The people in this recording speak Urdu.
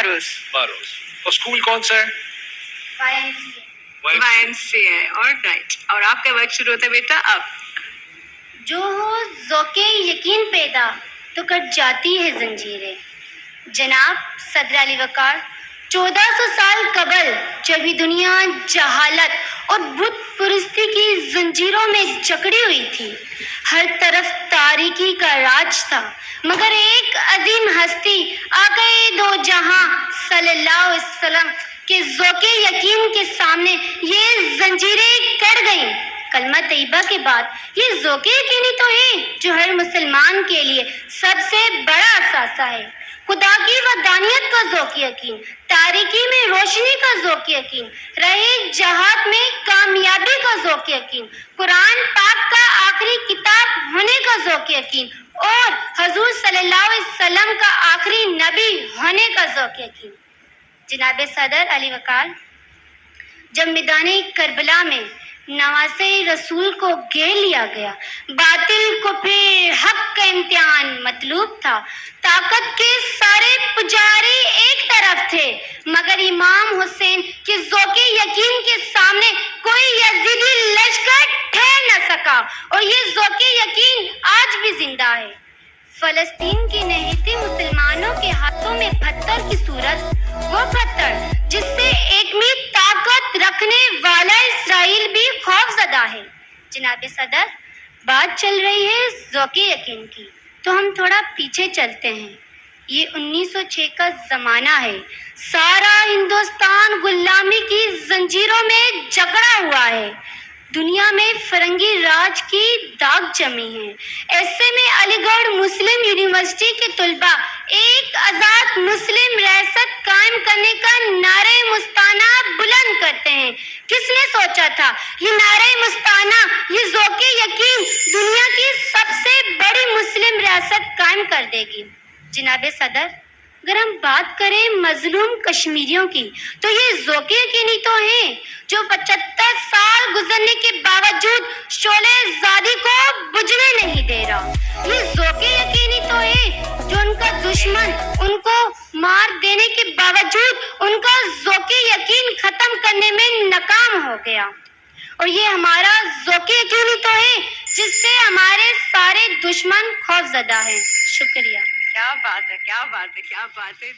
باروس. اور اسکول کون سا ہے؟ YMCA. اور رائٹ. اور آپ کا وقت شروع ہوتا ہے بیٹا اب. جو ہو ذوق یقین پیدا تو کٹ جاتی ہے زنجیریں. جناب صدر علی وقار، 1400 سال قبل جب یہ دنیا جہالت اور بت پرستی کی زنجیروں میں جکڑی ہوئی تھی، ہر طرف تاریکی کا راج تھا، مگر ایک عظیم ہستی آقا دو جہاں صلی اللہ علیہ وسلم کے ذوق یقین کے سامنے یہ زنجیریں کٹ گئیں. کلمہ طیبہ کے بعد یہ ذوق یقینی تو ہے جو ہر مسلمان کے لیے سب سے بڑا اثاثہ ہے. خدا کی وحدانیت کا ذوق یقین، تاریکی میں روشنی کا ذوق یقین، رہے جہاد میں کامیابی کا ذوق یقین، قرآن پاک کا آخری کتاب ہونے کا ذوق یقین اور حضور صلی اللہ علیہ وسلم کا آخری نبی ہونے کا ذوق یقین. جناب صدر علی وقار، جب میدان کربلا میں نواسے رسول کو گھیر لیا گیا، باطل کو پھر حق کا امتحان مطلوب تھا. طاقت کے سارے پجاری ایک طرف تھے، مگر امام حسین کے ذوق یقین کے سامنے کوئی یزیدی لشکر ٹھہر نہ سکا، اور یہ ذوق یقین آج بھی زندہ ہے. فلسطین کے نہتے مسلمانوں کے ہاتھوں میں پتھر کی صورت، وہ پتھر جس سے ایٹمی طاقت رکھنے والا اسرائیل بھی خوف زدہ ہے. جناب صدر، بات چل رہی ہے ذوق یقین کی، تو ہم تھوڑا پیچھے چلتے ہیں. یہ 1906 کا زمانہ ہے. سارا ہندوستان غلامی کی زنجیروں میں جکڑا ہوا ہے. دنیا میں فرنگی راج کی داغ جمی ہے. ایسے میں علی گڑھ مسلم یونیورسٹی کے طلباء ایک آزاد مسلم ریاست قائم کرنے کا نعرہ مستانہ بلند کرتے ہیں. کس نے سوچا تھا یہ نعرہ مستانہ، یہ ذوق یقین دنیا کی سب سے بڑی مسلم ریاست قائم کر دے گی. جناب صدر، اگر ہم بات کریں مظلوم کشمیریوں کی، تو یہ ذوق یقینی تو ہیں جو 75 سال گزرنے کے باوجود شعلہ زادی کو بجھنے نہیں دے رہا. یہ ذوق یقینی تو ہے جو ان کا دشمن ان کو مار دینے کے باوجود ان کا ذوق یقین ختم کرنے میں ناکام ہو گیا. اور یہ ہمارا ذوق یقینی تو ہے جس سے ہمارے سارے دشمن خوف زدہ ہیں. شکریہ. کیا بات ہے، کیا بات ہے، کیا بات ہے.